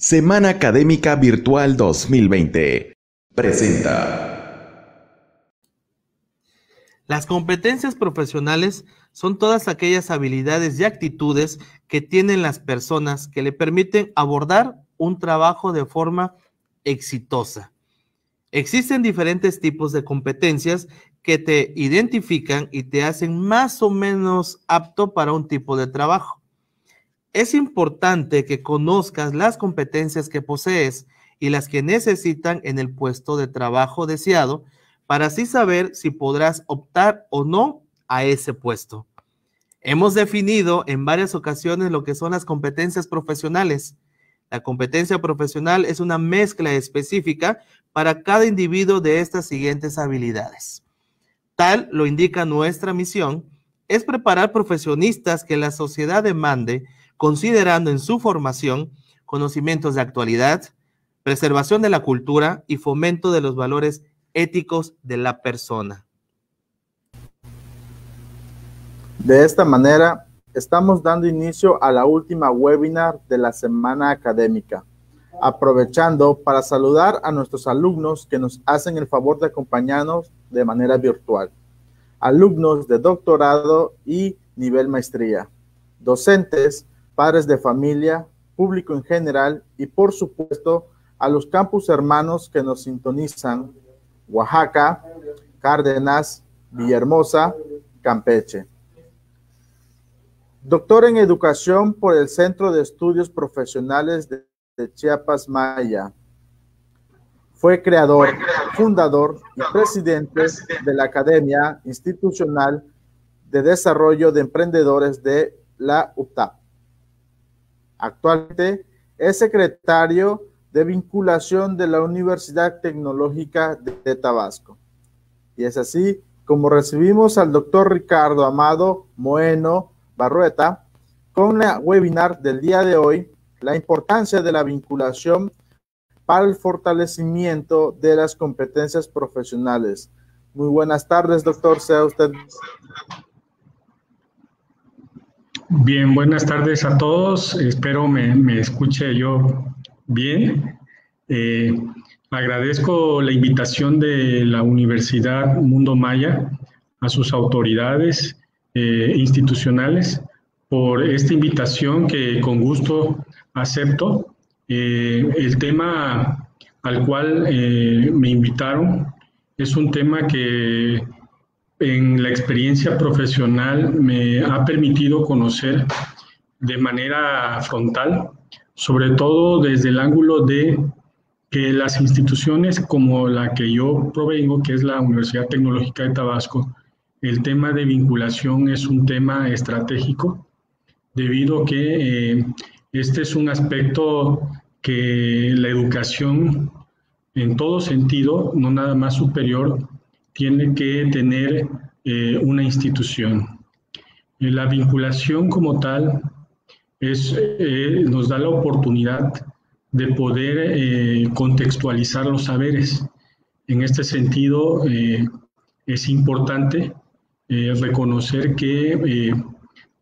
Semana Académica Virtual 2020 presenta. Las competencias profesionales son todas aquellas habilidades y actitudes que tienen las personas que le permiten abordar un trabajo de forma exitosa. Existen diferentes tipos de competencias que te identifican y te hacen más o menos apto para un tipo de trabajo. Es importante que conozcas las competencias que posees y las que necesitan en el puesto de trabajo deseado para así saber si podrás optar o no a ese puesto. Hemos definido en varias ocasiones lo que son las competencias profesionales. La competencia profesional es una mezcla específica para cada individuo de estas siguientes habilidades. Tal lo indica nuestra misión, es preparar profesionistas que la sociedad demande, considerando en su formación conocimientos de actualidad, preservación de la cultura y fomento de los valores éticos de la persona. De esta manera, estamos dando inicio a la última webinar de la semana académica, aprovechando para saludar a nuestros alumnos que nos hacen el favor de acompañarnos de manera virtual, alumnos de doctorado y nivel maestría, docentes, padres de familia, público en general y, por supuesto, a los campus hermanos que nos sintonizan: Oaxaca, Cárdenas, Villahermosa, Campeche. Doctor en Educación por el Centro de Estudios Profesionales de Chiapas Maya. Fue creador, fundador y presidente de la Academia Institucional de Desarrollo de Emprendedores de la UPTAP. Actualmente es secretario de vinculación de la Universidad Tecnológica de Tabasco. Y es así como recibimos al doctor Ricardo Amado Moeno Barrueta con la webinar del día de hoy: la importancia de la vinculación para el fortalecimiento de las competencias profesionales. Muy buenas tardes, doctor. Sea usted. Bien, buenas tardes a todos. Espero me escuche yo bien. Agradezco la invitación de la Universidad Mundo Maya a sus autoridades institucionales por esta invitación que con gusto acepto. El tema al cual me invitaron es un tema que en la experiencia profesional me ha permitido conocer de manera frontal, sobre todo desde el ángulo de que las instituciones como la que yo provengo, que es la Universidad Tecnológica de Tabasco, el tema de vinculación es un tema estratégico, debido a que este es un aspecto que la educación en todo sentido, no nada más superior, tiene que tener una institución. La vinculación como tal nos da la oportunidad de poder contextualizar los saberes. En este sentido, es importante reconocer que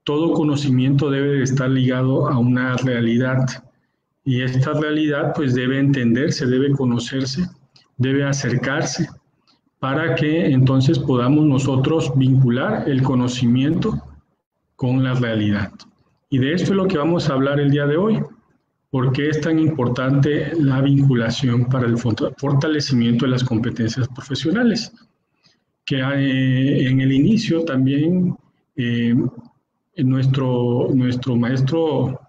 todo conocimiento debe de estar ligado a una realidad, y esta realidad pues debe entenderse, debe conocerse, debe acercarse, para que entonces podamos nosotros vincular el conocimiento con la realidad. Y de esto es lo que vamos a hablar el día de hoy. ¿Por qué es tan importante la vinculación para el fortalecimiento de las competencias profesionales? Que en el inicio también nuestro maestro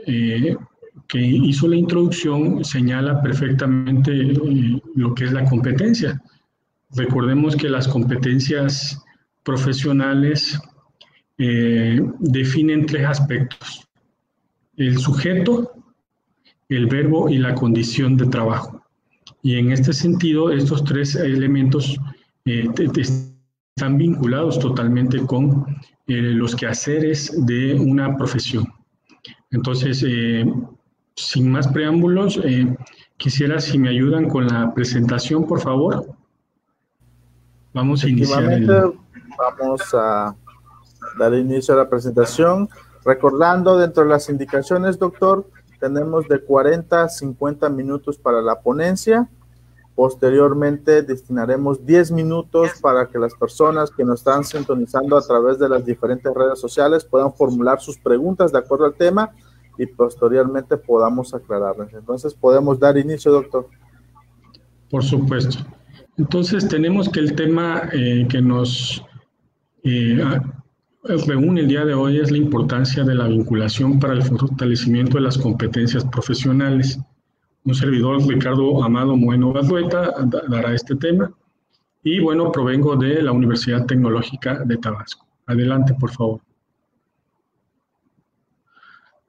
que hizo la introducción señala perfectamente lo que es la competencia. Recordemos que las competencias profesionales definen tres aspectos: el sujeto, el verbo y la condición de trabajo. Y en este sentido, estos tres elementos están vinculados totalmente con los quehaceres de una profesión. Entonces, sin más preámbulos, quisiera si me ayudan con la presentación, por favor. Vamos a iniciar. Vamos a dar inicio a la presentación, recordando dentro de las indicaciones, doctor, tenemos de 40 a 50 minutos para la ponencia. Posteriormente destinaremos 10 minutos para que las personas que nos están sintonizando a través de las diferentes redes sociales puedan formular sus preguntas de acuerdo al tema y posteriormente podamos aclararlas. Entonces, ¿podemos dar inicio, doctor? Por supuesto. Entonces, tenemos que el tema que nos reúne el día de hoy es la importancia de la vinculación para el fortalecimiento de las competencias profesionales. Un servidor, Ricardo Amado Moeno Barrueta, dará este tema. Y bueno, provengo de la Universidad Tecnológica de Tabasco. Adelante, por favor.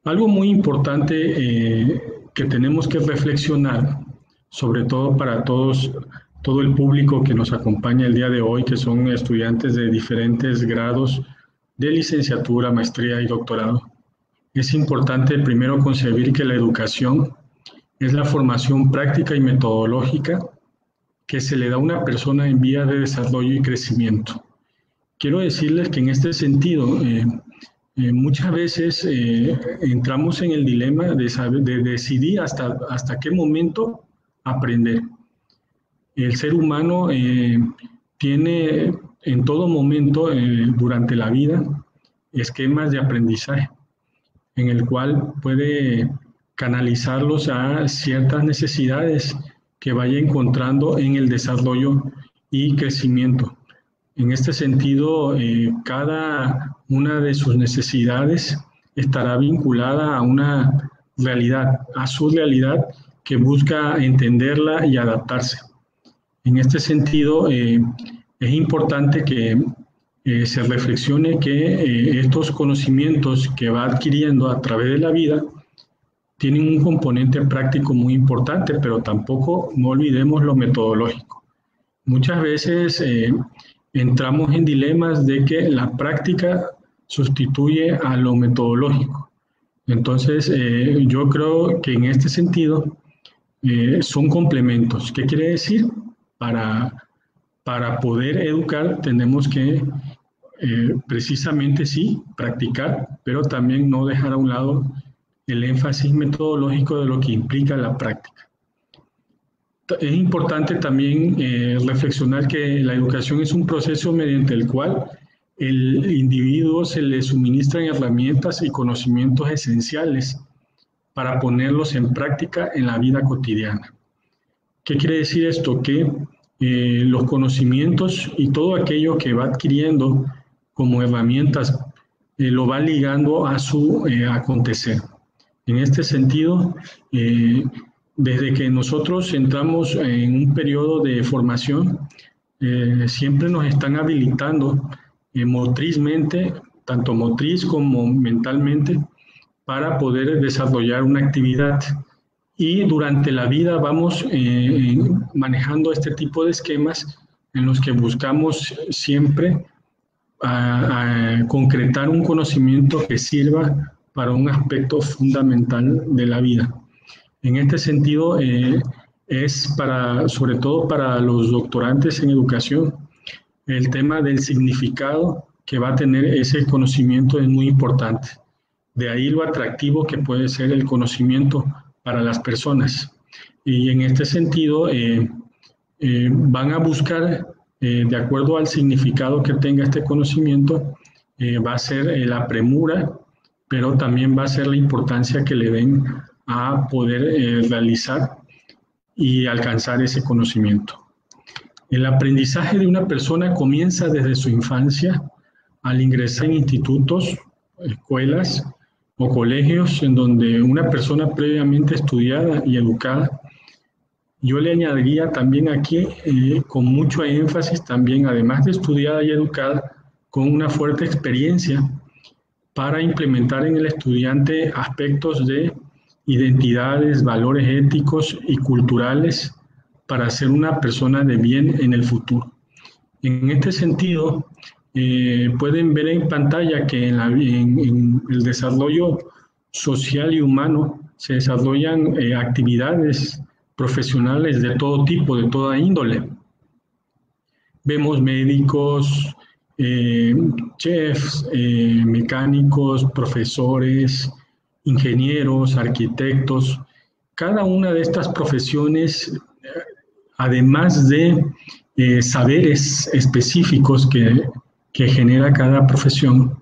Algo muy importante que tenemos que reflexionar, sobre todo para todo el público que nos acompaña el día de hoy, que son estudiantes de diferentes grados de licenciatura, maestría y doctorado. Es importante primero concebir que la educación es la formación práctica y metodológica que se le da a una persona en vía de desarrollo y crecimiento. Quiero decirles que en este sentido, muchas veces entramos en el dilema de decidir hasta qué momento aprender. El ser humano tiene en todo momento durante la vida esquemas de aprendizaje en el cual puede canalizarlos a ciertas necesidades que vaya encontrando en el desarrollo y crecimiento. En este sentido, cada una de sus necesidades estará vinculada a una realidad, a su realidad que busca entenderla y adaptarse. En este sentido, es importante que se reflexione que estos conocimientos que va adquiriendo a través de la vida tienen un componente práctico muy importante, pero tampoco no olvidemos lo metodológico. Muchas veces entramos en dilemas de que la práctica sustituye a lo metodológico. Entonces, yo creo que en este sentido son complementos. ¿Qué quiere decir? Para poder educar tenemos que precisamente sí practicar, pero también no dejar a un lado el énfasis metodológico de lo que implica la práctica. Es importante también reflexionar que la educación es un proceso mediante el cual el individuo se le suministran herramientas y conocimientos esenciales para ponerlos en práctica en la vida cotidiana. ¿Qué quiere decir esto? Que los conocimientos y todo aquello que va adquiriendo como herramientas lo va ligando a su acontecer. En este sentido, desde que nosotros entramos en un periodo de formación, siempre nos están habilitando motrizmente, tanto motriz como mentalmente, para poder desarrollar una actividad. Y durante la vida vamos manejando este tipo de esquemas en los que buscamos siempre a concretar un conocimiento que sirva para un aspecto fundamental de la vida. En este sentido, es sobre todo para los doctorantes en educación, el tema del significado que va a tener ese conocimiento es muy importante. De ahí lo atractivo que puede ser el conocimiento para las personas. Y en este sentido, van a buscar, de acuerdo al significado que tenga este conocimiento, va a ser la premura, pero también va a ser la importancia que le den a poder realizar y alcanzar ese conocimiento. El aprendizaje de una persona comienza desde su infancia al ingresar en institutos, escuelas o colegios en donde una persona previamente estudiada y educada, yo le añadiría también aquí con mucho énfasis también, además de estudiada y educada, con una fuerte experiencia para implementar en el estudiante aspectos de identidades, valores éticos y culturales para ser una persona de bien en el futuro. En este sentido, pueden ver en pantalla que en el desarrollo social y humano se desarrollan actividades profesionales de todo tipo, de toda índole. Vemos médicos, chefs, mecánicos, profesores, ingenieros, arquitectos. Cada una de estas profesiones, además de saberes específicos que genera cada profesión,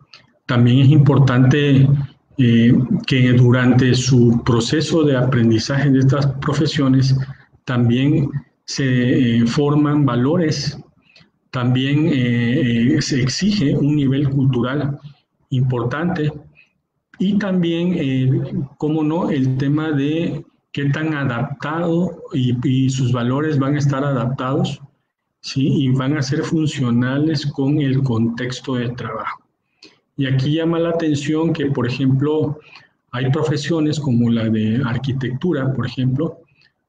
también es importante que durante su proceso de aprendizaje de estas profesiones también se forman valores, también se exige un nivel cultural importante y también, cómo no, el tema de qué tan adaptado y sus valores van a estar adaptados, ¿sí? Y van a ser funcionales con el contexto de trabajo. Y aquí llama la atención que, por ejemplo, hay profesiones como la de arquitectura, por ejemplo,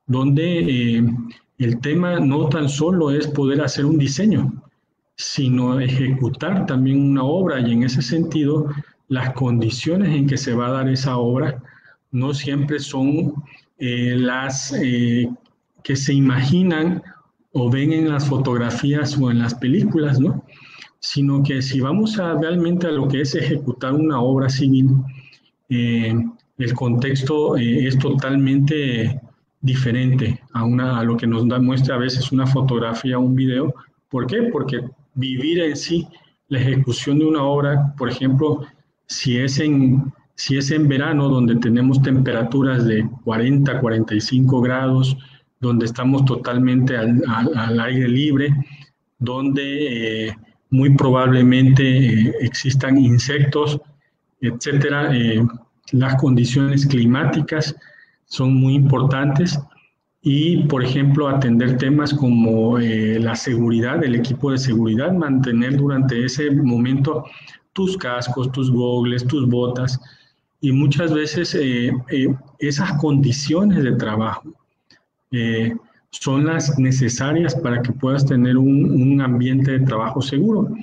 donde el tema no tan solo es poder hacer un diseño, sino ejecutar también una obra, y en ese sentido las condiciones en que se va a dar esa obra no siempre son las que se imaginan o ven en las fotografías o en las películas, ¿no? Sino que si vamos realmente a lo que es ejecutar una obra civil, el contexto es totalmente diferente a lo que nos muestra a veces una fotografía o un video. ¿Por qué? Porque vivir en sí la ejecución de una obra, por ejemplo, si es en verano, donde tenemos temperaturas de 40, 45 grados, donde estamos totalmente al aire libre, donde muy probablemente existan insectos, etcétera. Las condiciones climáticas son muy importantes y, por ejemplo, atender temas como la seguridad, el equipo de seguridad, mantener durante ese momento tus cascos, tus gogles, tus botas, y muchas veces esas condiciones de trabajo son las necesarias para que puedas tener un ambiente de trabajo seguro,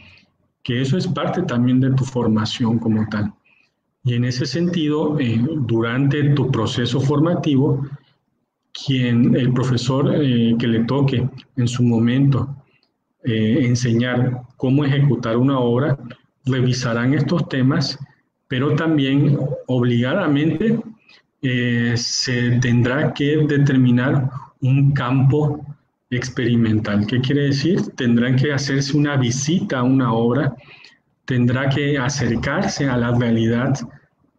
que eso es parte también de tu formación como tal. Y en ese sentido, durante tu proceso formativo, el profesor que le toque en su momento enseñar cómo ejecutar una obra, revisarán estos temas, pero también obligadamente se tendrá que determinar un campo experimental. ¿Qué quiere decir? Tendrán que hacerse una visita a una obra, tendrá que acercarse a la realidad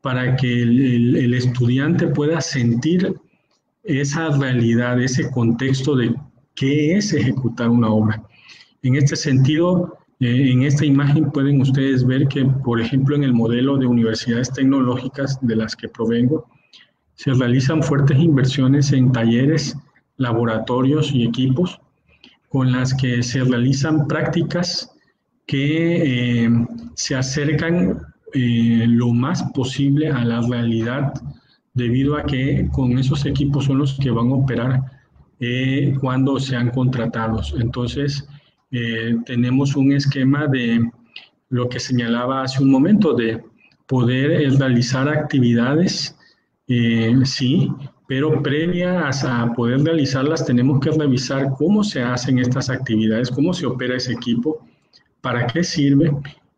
para que el estudiante pueda sentir esa realidad, ese contexto de qué es ejecutar una obra. En este sentido, en esta imagen pueden ustedes ver que, por ejemplo, en el modelo de universidades tecnológicas de las que provengo, se realizan fuertes inversiones en talleres, laboratorios y equipos con las que se realizan prácticas que se acercan lo más posible a la realidad, debido a que con esos equipos son los que van a operar cuando sean contratados. Entonces, tenemos un esquema de lo que señalaba hace un momento, de poder realizar actividades, sí, pero previa a poder realizarlas tenemos que revisar cómo se hacen estas actividades, cómo se opera ese equipo, para qué sirve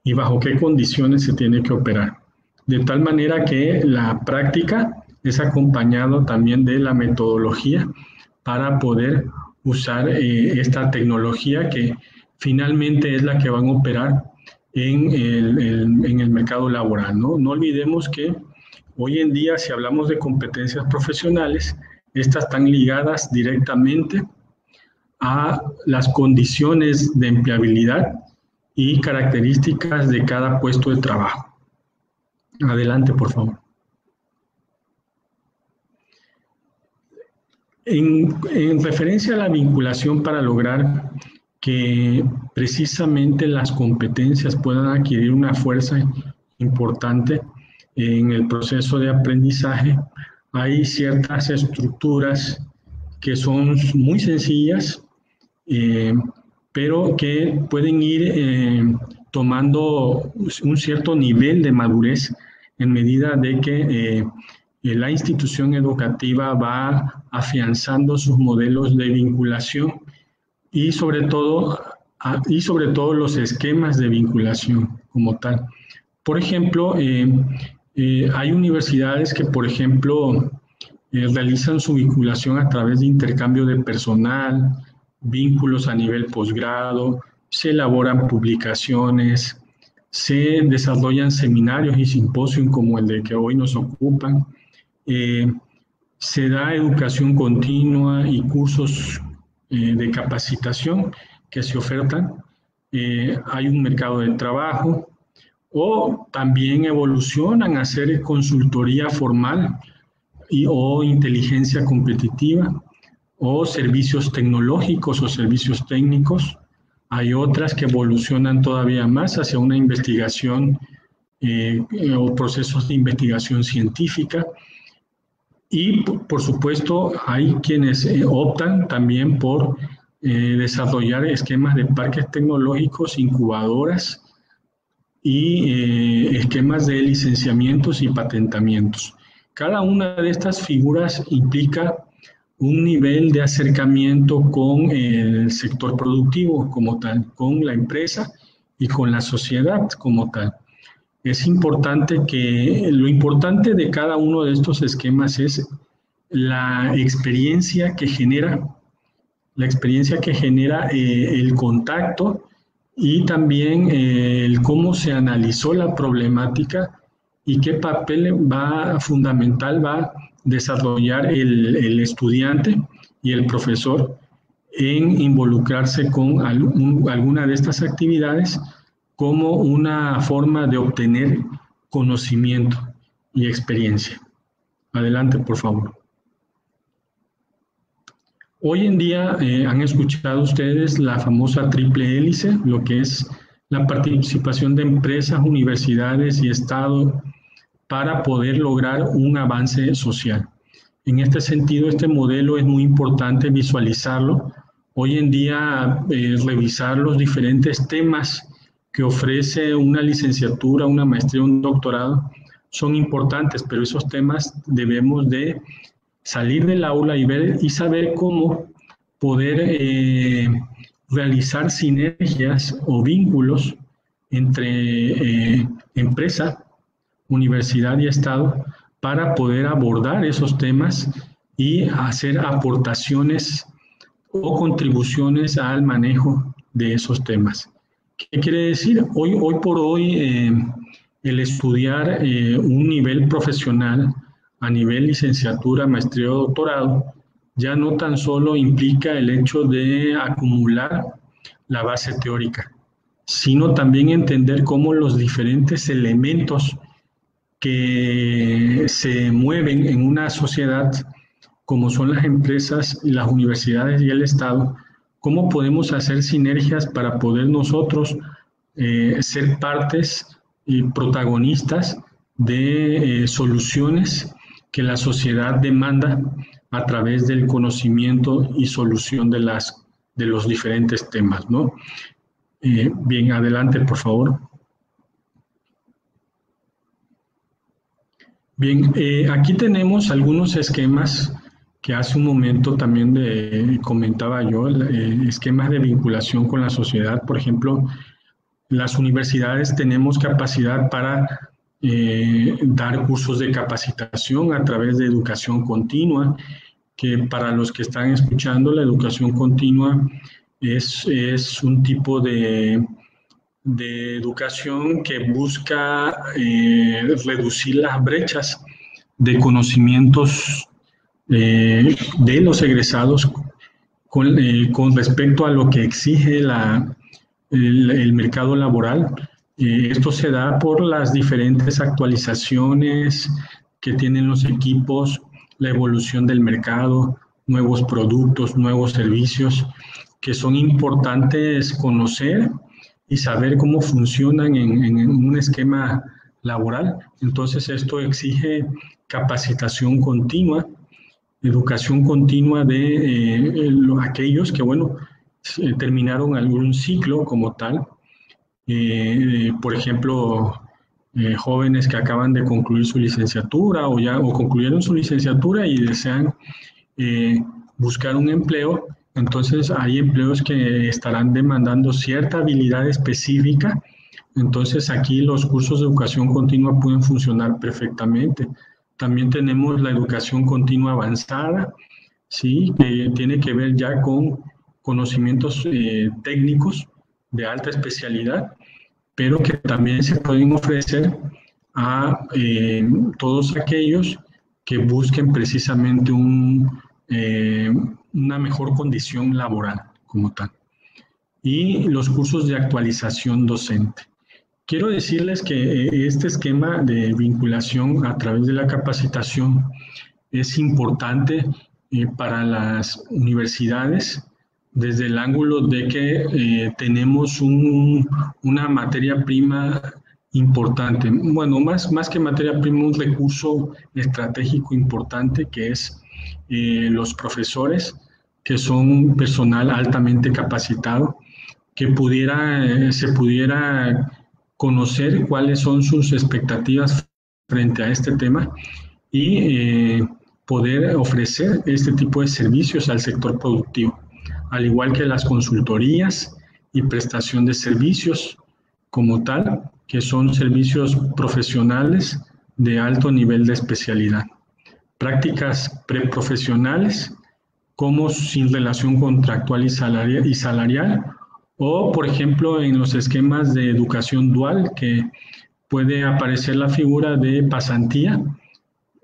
y bajo qué condiciones se tiene que operar. De tal manera que la práctica es acompañado también de la metodología para poder usar esta tecnología que finalmente es la que van a operar en el mercado laboral, ¿no? No olvidemos que hoy en día, si hablamos de competencias profesionales, estas están ligadas directamente a las condiciones de empleabilidad y características de cada puesto de trabajo. Adelante, por favor. En referencia a la vinculación para lograr que precisamente las competencias puedan adquirir una fuerza importante en el proceso de aprendizaje, hay ciertas estructuras que son muy sencillas, pero que pueden ir tomando un cierto nivel de madurez en medida de que la institución educativa va afianzando sus modelos de vinculación y sobre todo los esquemas de vinculación como tal. Por ejemplo, Hay universidades que, por ejemplo, realizan su vinculación a través de intercambio de personal, vínculos a nivel posgrado, se elaboran publicaciones, se desarrollan seminarios y simposios como el de que hoy nos ocupan, se da educación continua y cursos de capacitación que se ofertan, hay un mercado de trabajo, o también evolucionan a hacer consultoría formal o inteligencia competitiva, o servicios tecnológicos o servicios técnicos. Hay otras que evolucionan todavía más hacia una investigación o procesos de investigación científica. Y, por supuesto, hay quienes optan también por desarrollar esquemas de parques tecnológicos, incubadoras y esquemas de licenciamientos y patentamientos. Cada una de estas figuras implica un nivel de acercamiento con el sector productivo como tal, con la empresa y con la sociedad como tal. Es importante lo importante de cada uno de estos esquemas es la experiencia que genera el contacto y también el cómo se analizó la problemática y qué papel fundamental va a desarrollar el estudiante y el profesor en involucrarse con alguna de estas actividades como una forma de obtener conocimiento y experiencia. Adelante, por favor. Hoy en día han escuchado ustedes la famosa triple hélice, lo que es la participación de empresas, universidades y Estado para poder lograr un avance social. En este sentido, este modelo es muy importante visualizarlo. Hoy en día, revisar los diferentes temas que ofrece una licenciatura, una maestría, un doctorado, son importantes, pero esos temas debemos de salir del aula y ver y saber cómo poder realizar sinergias o vínculos entre empresa, universidad y Estado para poder abordar esos temas y hacer aportaciones o contribuciones al manejo de esos temas. ¿Qué quiere decir? Hoy por hoy, el estudiar un nivel profesional a nivel licenciatura, maestría o doctorado, ya no tan solo implica el hecho de acumular la base teórica, sino también entender cómo los diferentes elementos que se mueven en una sociedad, como son las empresas, las universidades y el Estado, cómo podemos hacer sinergias para poder nosotros ser partes y protagonistas de soluciones que la sociedad demanda a través del conocimiento y solución de los diferentes temas, ¿no? Bien, adelante, por favor. Bien, aquí tenemos algunos esquemas que hace un momento también comentaba yo, esquemas de vinculación con la sociedad. Por ejemplo, las universidades tenemos capacidad para dar cursos de capacitación a través de educación continua, que para los que están escuchando, la educación continua es un tipo de educación que busca reducir las brechas de conocimientos de los egresados con respecto a lo que exige el mercado laboral. Esto se da por las diferentes actualizaciones que tienen los equipos, la evolución del mercado, nuevos productos, nuevos servicios, que son importantes conocer y saber cómo funcionan en un esquema laboral. Entonces, esto exige capacitación continua, educación continua de aquellos que, bueno, terminaron algún ciclo como tal. Por ejemplo, jóvenes que acaban de concluir su licenciatura o concluyeron su licenciatura y desean buscar un empleo. Entonces, hay empleos que estarán demandando cierta habilidad específica Entonces aquí los cursos de educación continua pueden funcionar perfectamente. También tenemos la educación continua avanzada, ¿sí? Que tiene que ver ya con conocimientos técnicos de alta especialidad, pero que también se pueden ofrecer a todos aquellos que busquen precisamente una mejor condición laboral como tal. Y los cursos de actualización docente. Quiero decirles que este esquema de vinculación a través de la capacitación es importante para las universidades desde el ángulo de que tenemos una materia prima importante. Bueno, más que materia prima, un recurso estratégico importante que es los profesores, que son personal altamente capacitado, que se pudiera conocer cuáles son sus expectativas frente a este tema y poder ofrecer este tipo de servicios al sector productivo, al igual que las consultorías y prestación de servicios como tal, que son servicios profesionales de alto nivel de especialidad. Prácticas preprofesionales como sin relación contractual y salarial, o, por ejemplo, en los esquemas de educación dual, que puede aparecer la figura de pasantía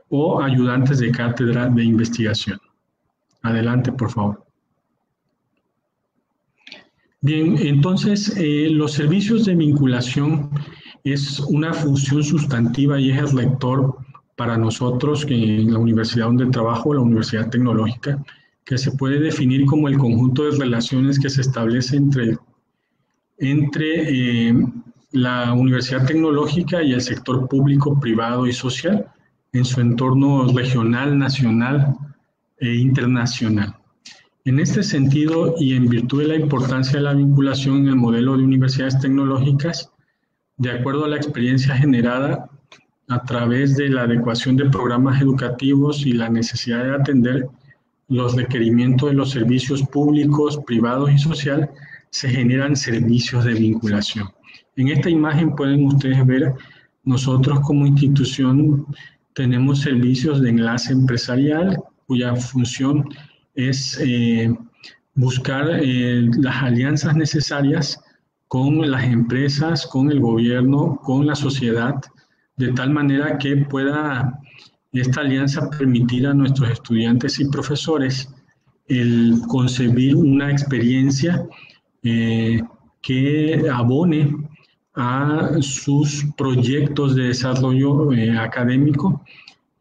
o ayudantes de cátedra de investigación. Adelante, por favor. Bien, entonces, los servicios de vinculación es una función sustantiva y es el rector para nosotros que en la universidad donde trabajo, la Universidad Tecnológica, que se puede definir como el conjunto de relaciones que se establece entre la Universidad Tecnológica y el sector público, privado y social en su entorno regional, nacional e internacional. En este sentido, y en virtud de la importancia de la vinculación en el modelo de universidades tecnológicas, de acuerdo a la experiencia generada a través de la adecuación de programas educativos y la necesidad de atender los requerimientos de los servicios públicos, privados y social, se generan servicios de vinculación. En esta imagen pueden ustedes ver, nosotros como institución tenemos servicios de enlace empresarial, cuya función es buscar las alianzas necesarias con las empresas, con el gobierno, con la sociedad, de tal manera que pueda esta alianza permitir a nuestros estudiantes y profesores el concebir una experiencia que abone a sus proyectos de desarrollo académico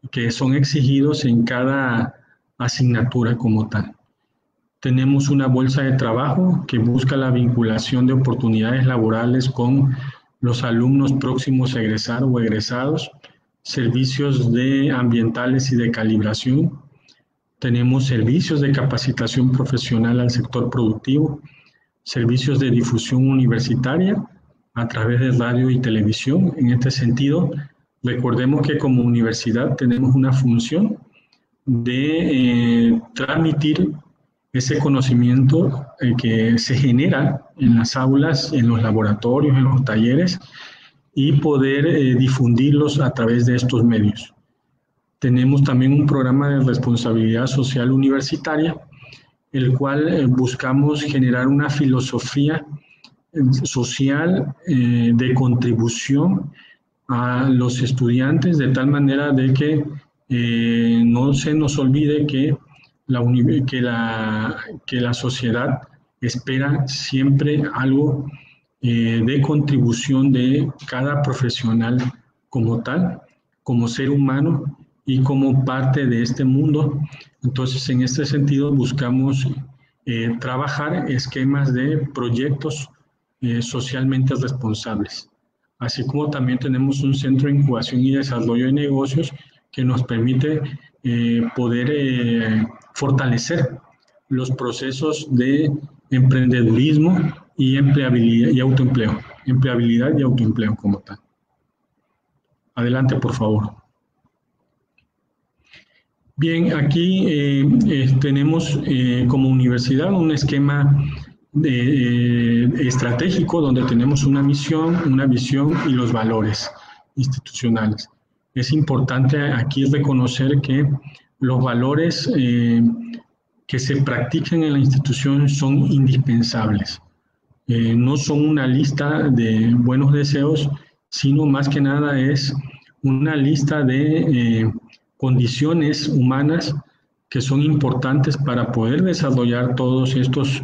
que son exigidos en cada asignatura como tal. Tenemos una bolsa de trabajo que busca la vinculación de oportunidades laborales con los alumnos próximos a egresar o egresados, servicios ambientales y de calibración. Tenemos servicios de capacitación profesional al sector productivo, servicios de difusión universitaria a través de radio y televisión. En este sentido, recordemos que como universidad tenemos una función de transmitir ese conocimiento que se genera en las aulas, en los laboratorios, en los talleres, y poder difundirlos a través de estos medios. Tenemos también un programa de responsabilidad social universitaria, el cual buscamos generar una filosofía social de contribución a los estudiantes, de tal manera de que no se nos olvide que la sociedad espera siempre algo de contribución de cada profesional como tal, como ser humano y como parte de este mundo. Entonces, en este sentido, buscamos trabajar esquemas de proyectos socialmente responsables, así como también tenemos un centro de incubación y desarrollo de negocios que nos permite poder fortalecer los procesos de emprendedurismo y empleabilidad y autoempleo, empleabilidad y autoempleo como tal. Adelante, por favor. Bien, aquí tenemos como universidad un esquema estratégico donde tenemos una misión, una visión y los valores institucionales. Es importante aquí reconocer que los valores que se practican en la institución son indispensables. No son una lista de buenos deseos, sino más que nada es una lista de condiciones humanas que son importantes para poder desarrollar todos estos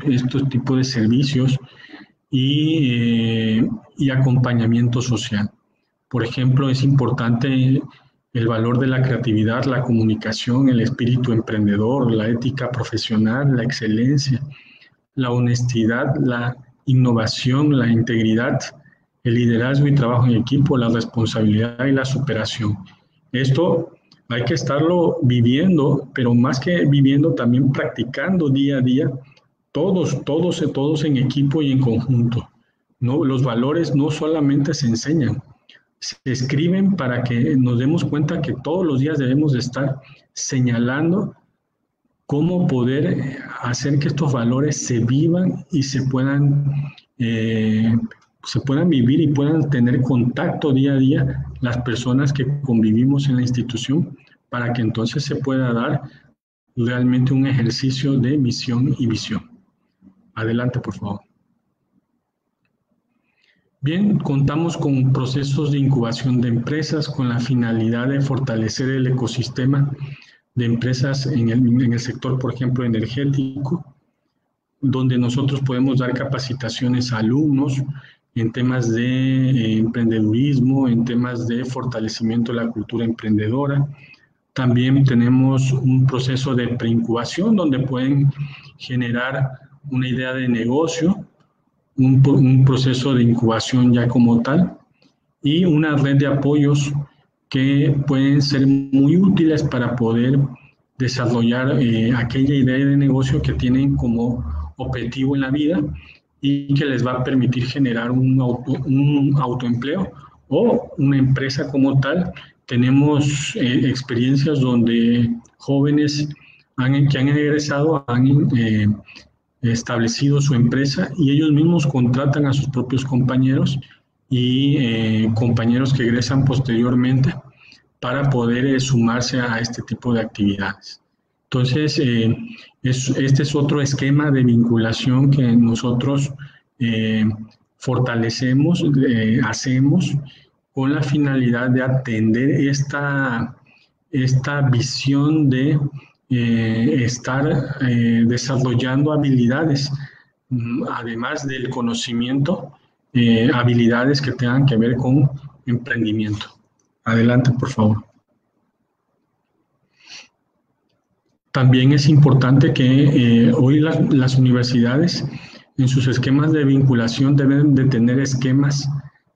tipos de servicios y acompañamiento social. Por ejemplo, es importante el valor de la creatividad, la comunicación, el espíritu emprendedor, la ética profesional, la excelencia, la honestidad, la innovación, la integridad, el liderazgo y trabajo en equipo, la responsabilidad y la superación. Esto hay que estarlo viviendo, pero más que viviendo, también practicando día a día, todos en equipo y en conjunto. ¿No? Los valores no solamente se enseñan, se escriben para que nos demos cuenta que todos los días debemos de estar señalando cómo poder hacer que estos valores se vivan y se puedan vivir y puedan tener contacto día a día las personas que convivimos en la institución, para que entonces se pueda dar realmente un ejercicio de misión y visión. Adelante, por favor. Bien, contamos con procesos de incubación de empresas con la finalidad de fortalecer el ecosistema de empresas en el sector, por ejemplo, energético, donde nosotros podemos dar capacitaciones a alumnos en temas de emprendedurismo, en temas de fortalecimiento de la cultura emprendedora. También tenemos un proceso de preincubación donde pueden generar una idea de negocio, un proceso de incubación ya como tal, y una red de apoyos que pueden ser muy útiles para poder desarrollar aquella idea de negocio que tienen como objetivo en la vida y que les va a permitir generar un autoempleo o una empresa como tal. Tenemos experiencias donde jóvenes que han egresado han establecido su empresa y ellos mismos contratan a sus propios compañeros y compañeros que egresan posteriormente para poder sumarse a este tipo de actividades. Entonces, este es otro esquema de vinculación que nosotros fortalecemos, hacemos con la finalidad de atender esta visión de estar desarrollando habilidades, además del conocimiento, habilidades que tengan que ver con emprendimiento. Adelante, por favor. También es importante que hoy las universidades en sus esquemas de vinculación deben de tener esquemas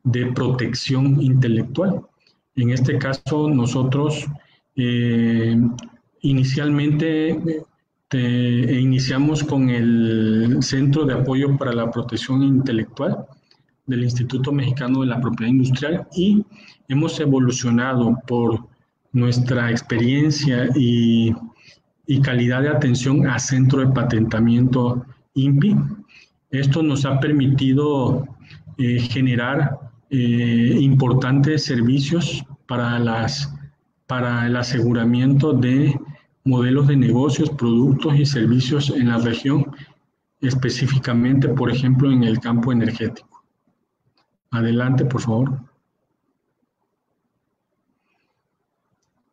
de protección intelectual. En este caso, nosotros inicialmente iniciamos con el Centro de Apoyo para la Protección Intelectual del Instituto Mexicano de la Propiedad Industrial y hemos evolucionado por nuestra experiencia y calidad de atención a Centro de Patentamiento INPI. Esto nos ha permitido generar importantes servicios para el aseguramiento de modelos de negocios, productos y servicios en la región, específicamente, por ejemplo, en el campo energético. Adelante, por favor.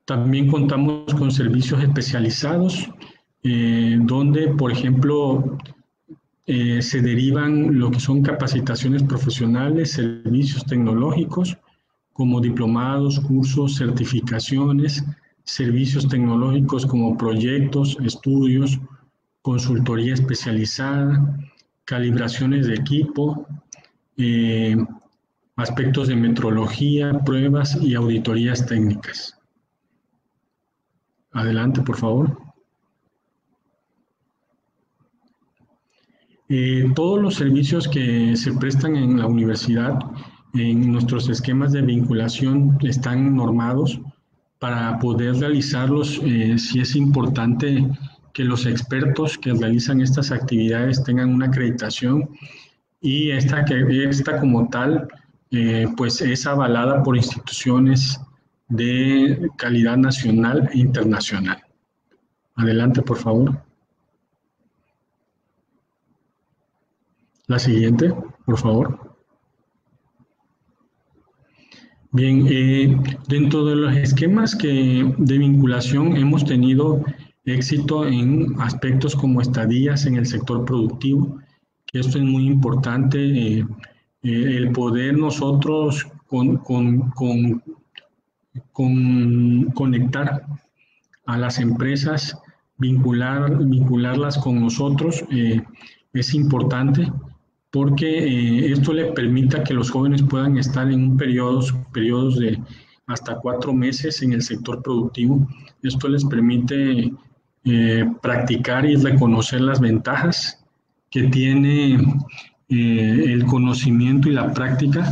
También contamos con servicios especializados, donde, por ejemplo, se derivan lo que son capacitaciones profesionales, servicios tecnológicos, como diplomados, cursos, certificaciones, servicios tecnológicos como proyectos, estudios, consultoría especializada, calibraciones de equipo, aspectos de metrología, pruebas y auditorías técnicas. Adelante, por favor. Todos los servicios que se prestan en la universidad, en nuestros esquemas de vinculación, están normados para poder realizarlos. Sí es importante que los expertos que realizan estas actividades tengan una acreditación y esta como tal pues es avalada por instituciones de calidad nacional e internacional. Adelante, por favor. La siguiente, por favor. Bien, dentro de los esquemas de vinculación hemos tenido éxito en aspectos como estadías en el sector productivo, que esto es muy importante, el poder nosotros conectar a las empresas, vincularlas con nosotros, es importante porque esto le permita que los jóvenes puedan estar en periodos de hasta 4 meses en el sector productivo. Esto les permite practicar y reconocer las ventajas que tiene el conocimiento y la práctica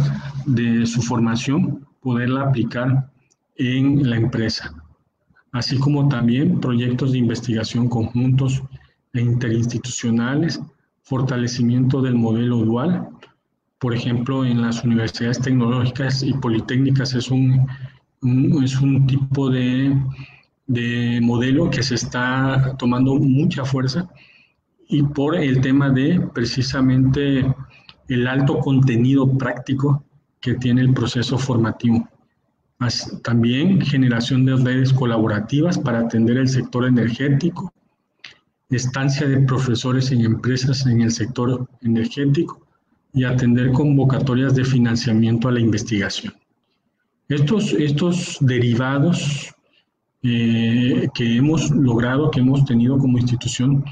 de su formación, poderla aplicar en la empresa, así como también proyectos de investigación conjuntos e interinstitucionales, fortalecimiento del modelo dual. Por ejemplo, en las universidades tecnológicas y politécnicas es un tipo de modelo que se está tomando mucha fuerza, y por el tema de precisamente el alto contenido práctico que tiene el proceso formativo. También generación de redes colaborativas para atender el sector energético, estancia de profesores en empresas en el sector energético y atender convocatorias de financiamiento a la investigación. Estos derivados que hemos logrado, que hemos tenido como institución,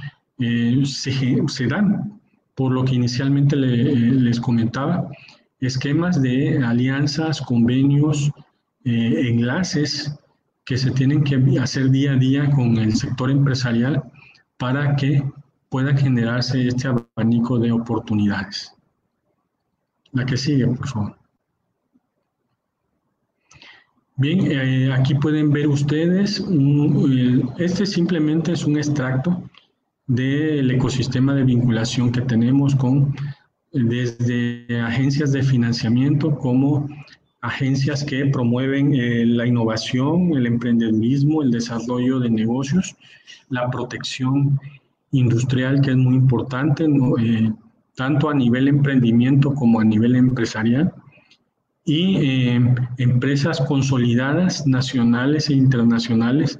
se dan, por lo que inicialmente les comentaba, esquemas de alianzas, convenios, enlaces que se tienen que hacer día a día con el sector empresarial para que pueda generarse este abanico de oportunidades. La que sigue, por favor. Bien, aquí pueden ver ustedes, este simplemente es un extracto del ecosistema de vinculación que tenemos desde agencias de financiamiento como agencias que promueven la innovación, el emprendedurismo, el desarrollo de negocios, la protección industrial, que es muy importante, tanto a nivel emprendimiento como a nivel empresarial, y empresas consolidadas nacionales e internacionales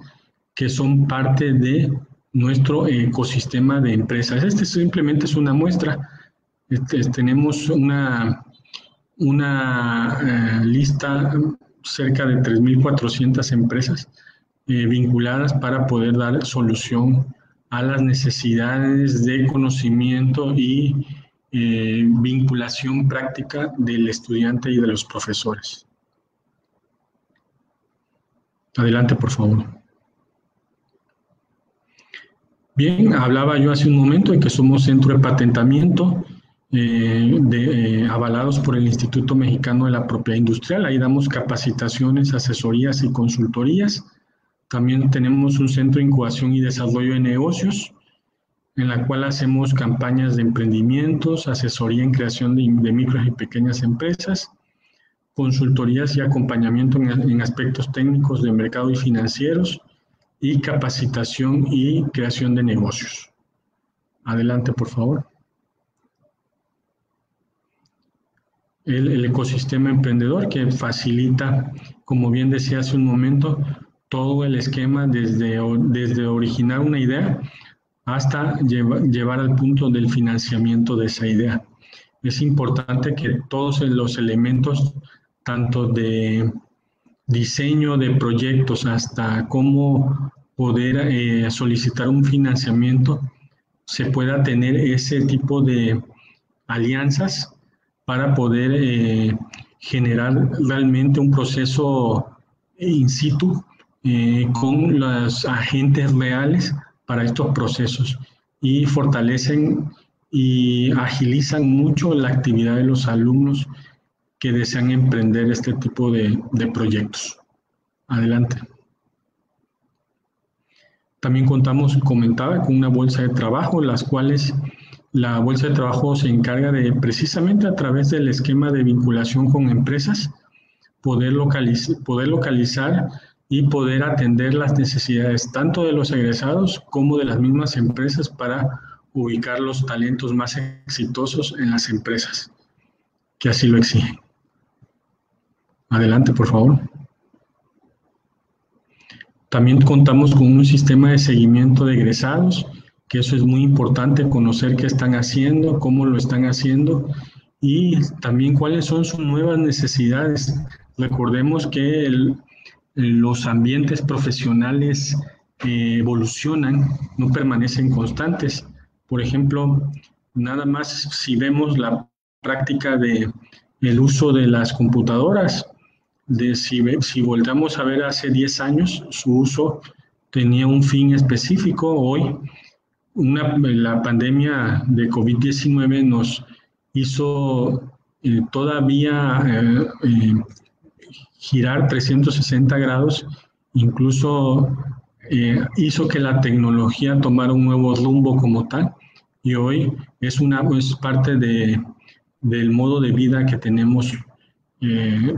que son parte de nuestro ecosistema de empresas. Este simplemente es una muestra. Tenemos una lista cerca de 3.400 empresas vinculadas para poder dar solución a las necesidades de conocimiento y vinculación práctica del estudiante y de los profesores. Adelante, por favor. Bien, hablaba yo hace un momento de que somos centro de patentamiento avalados por el Instituto Mexicano de la Propiedad Industrial. Ahí damos capacitaciones, asesorías y consultorías. También tenemos un centro de incubación y desarrollo de negocios, en la cual hacemos campañas de emprendimientos, asesoría en creación de micros y pequeñas empresas, consultorías y acompañamiento en aspectos técnicos de mercado y financieros, y capacitación y creación de negocios. Adelante, por favor. El ecosistema emprendedor, que facilita, como bien decía hace un momento, todo el esquema desde originar una idea hasta llevar al punto del financiamiento de esa idea. Es importante que todos los elementos, tanto de diseño de proyectos hasta cómo poder solicitar un financiamiento, se pueda tener ese tipo de alianzas para poder generar realmente un proceso in situ con los agentes reales para estos procesos, y fortalecen y agilizan mucho la actividad de los alumnos que desean emprender este tipo de proyectos. Adelante. También comentaba, con una bolsa de trabajo, las cuales la bolsa de trabajo se encarga de, precisamente a través del esquema de vinculación con empresas, poder localizar y poder atender las necesidades tanto de los egresados como de las mismas empresas para ubicar los talentos más exitosos en las empresas que así lo exigen. Adelante, por favor. También contamos con un sistema de seguimiento de egresados, que eso es muy importante, conocer qué están haciendo, cómo lo están haciendo y también cuáles son sus nuevas necesidades. Recordemos que los ambientes profesionales evolucionan, no permanecen constantes. Por ejemplo, nada más si vemos la práctica del uso de las computadoras, si volvemos a ver hace 10 años, su uso tenía un fin específico. Hoy, la pandemia de COVID-19 nos hizo todavía girar 360 grados, incluso hizo que la tecnología tomara un nuevo rumbo como tal, y hoy es parte del modo de vida que tenemos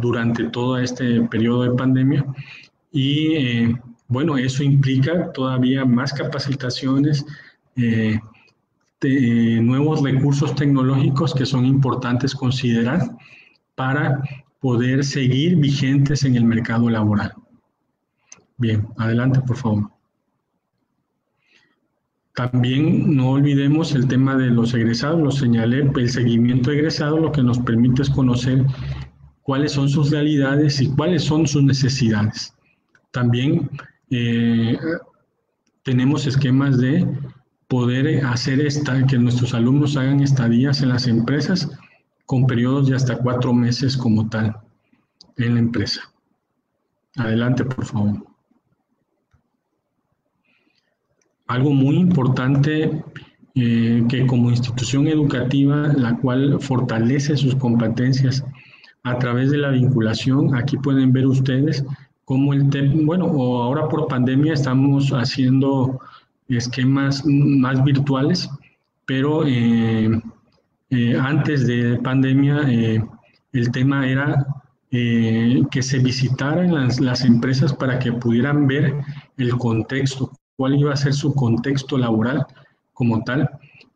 durante todo este periodo de pandemia. Y bueno, eso implica todavía más capacitaciones, nuevos recursos tecnológicos que son importantes considerar para poder seguir vigentes en el mercado laboral. Bien, adelante, por favor. También no olvidemos el tema de los egresados, lo señalé, el seguimiento egresado lo que nos permite es conocer cuáles son sus realidades y cuáles son sus necesidades. También tenemos esquemas de poder hacer que nuestros alumnos hagan estadías en las empresas con periodos de hasta 4 meses como tal en la empresa. Adelante, por favor. Algo muy importante que como institución educativa, la cual fortalece sus competencias a través de la vinculación, aquí pueden ver ustedes cómo o ahora por pandemia estamos haciendo esquemas más virtuales, pero antes de pandemia el tema era que se visitaran las empresas para que pudieran ver el contexto, cuál iba a ser su contexto laboral como tal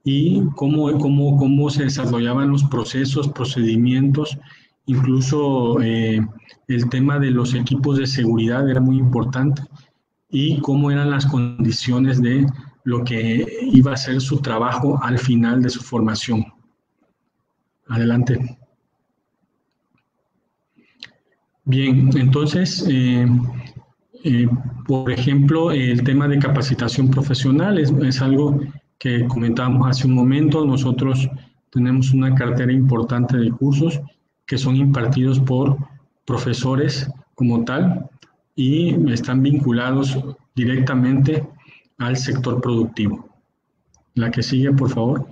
y cómo se desarrollaban los procesos, procedimientos, incluso el tema de los equipos de seguridad era muy importante y cómo eran las condiciones de lo que iba a ser su trabajo al final de su formación. Adelante. Bien, entonces, por ejemplo, el tema de capacitación profesional es algo que comentábamos hace un momento. Nosotros tenemos una cartera importante de cursos que son impartidos por profesores como tal y están vinculados directamente al sector productivo. La que sigue, por favor.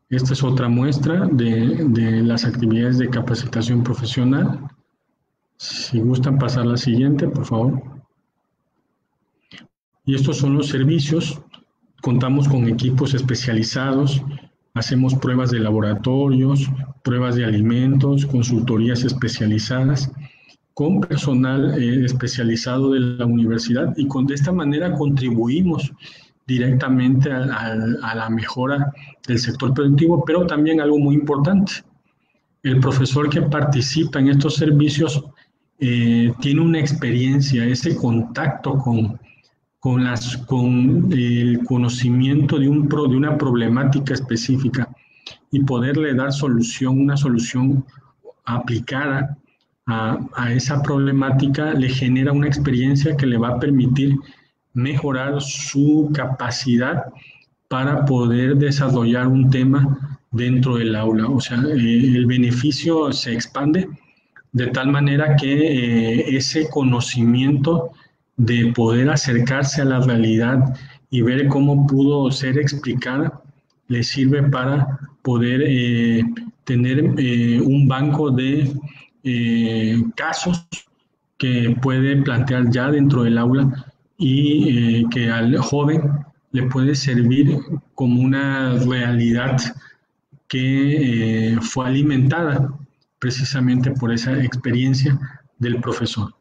Esta es otra muestra de las actividades de capacitación profesional. Si gustan pasar a la siguiente, por favor. Y estos son los servicios. Contamos con equipos especializados, hacemos pruebas de laboratorios, pruebas de alimentos, consultorías especializadas, con personal especializado de la universidad y de esta manera contribuimos directamente a la mejora del sector productivo, pero también algo muy importante, el profesor que participa en estos servicios tiene una experiencia, ese contacto con el conocimiento de una problemática específica y poderle dar una solución aplicada a esa problemática le genera una experiencia que le va a permitir mejorar su capacidad para poder desarrollar un tema dentro del aula. O sea, el beneficio se expande de tal manera que ese conocimiento de poder acercarse a la realidad y ver cómo pudo ser explicada le sirve para poder tener un banco de casos que puede plantear ya dentro del aula y que al joven le puede servir como una realidad que fue alimentada precisamente por esa experiencia del profesor.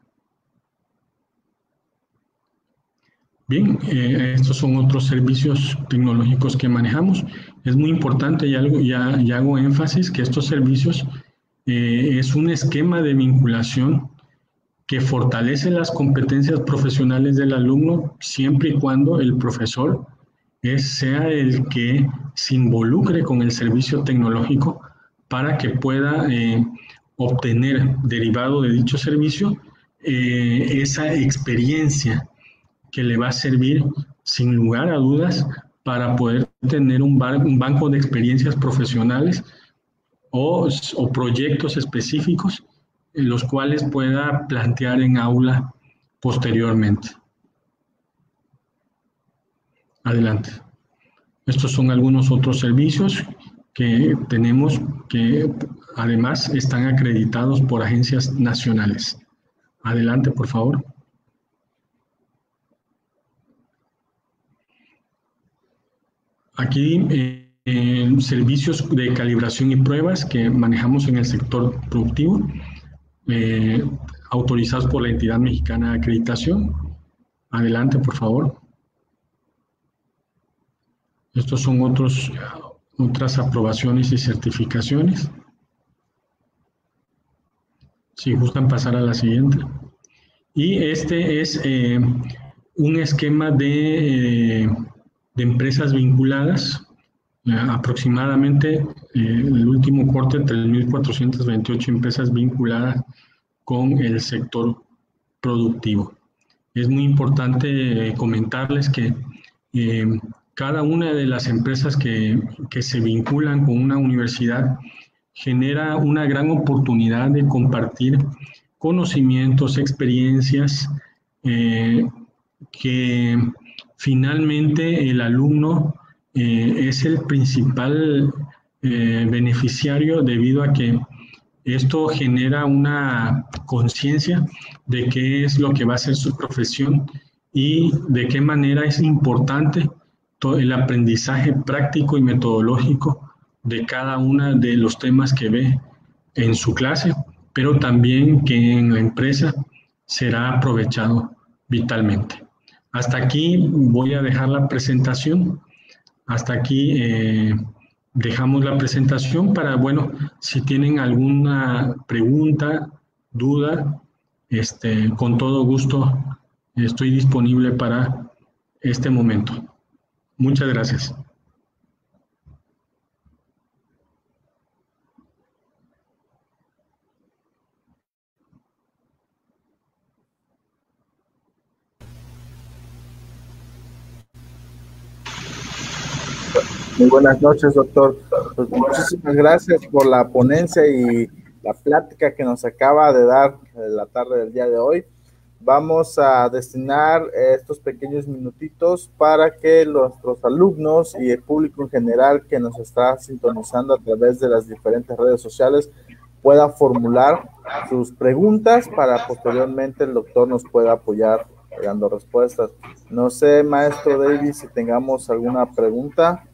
Bien, estos son otros servicios tecnológicos que manejamos. Es muy importante y hago énfasis que estos servicios es un esquema de vinculación que fortalece las competencias profesionales del alumno siempre y cuando el profesor sea el que se involucre con el servicio tecnológico para que pueda obtener, derivado de dicho servicio, esa experiencia que le va a servir sin lugar a dudas para poder tener un banco de experiencias profesionales o proyectos específicos en los cuales pueda plantear en aula posteriormente. Adelante. Estos son algunos otros servicios que tenemos que además están acreditados por agencias nacionales. Adelante, por favor. Aquí servicios de calibración y pruebas que manejamos en el sector productivo, autorizados por la entidad mexicana de acreditación. Adelante, por favor. Estos son otras aprobaciones y certificaciones. Si gustan pasar a la siguiente. Y este es un esquema de empresas vinculadas, aproximadamente el último corte, 3.428 empresas vinculadas con el sector productivo. Es muy importante comentarles que cada una de las empresas que se vinculan con una universidad genera una gran oportunidad de compartir conocimientos, experiencias, que finalmente el alumno es el principal beneficiario debido a que esto genera una conciencia de qué es lo que va a ser su profesión y de qué manera es importante todo el aprendizaje práctico y metodológico de cada uno de los temas que ve en su clase, pero también que en la empresa será aprovechado vitalmente. Hasta aquí voy a dejar la presentación. Hasta aquí dejamos la presentación para, bueno, si tienen alguna pregunta, duda, con todo gusto estoy disponible para este momento. Muchas gracias. Muy buenas noches, doctor. Pues muchísimas gracias por la ponencia y la plática que nos acaba de dar la tarde del día de hoy. Vamos a destinar estos pequeños minutitos para que nuestros alumnos y el público en general que nos está sintonizando a través de las diferentes redes sociales pueda formular sus preguntas para posteriormente el doctor nos pueda apoyar dando respuestas. No sé, maestro David, si tengamos alguna pregunta.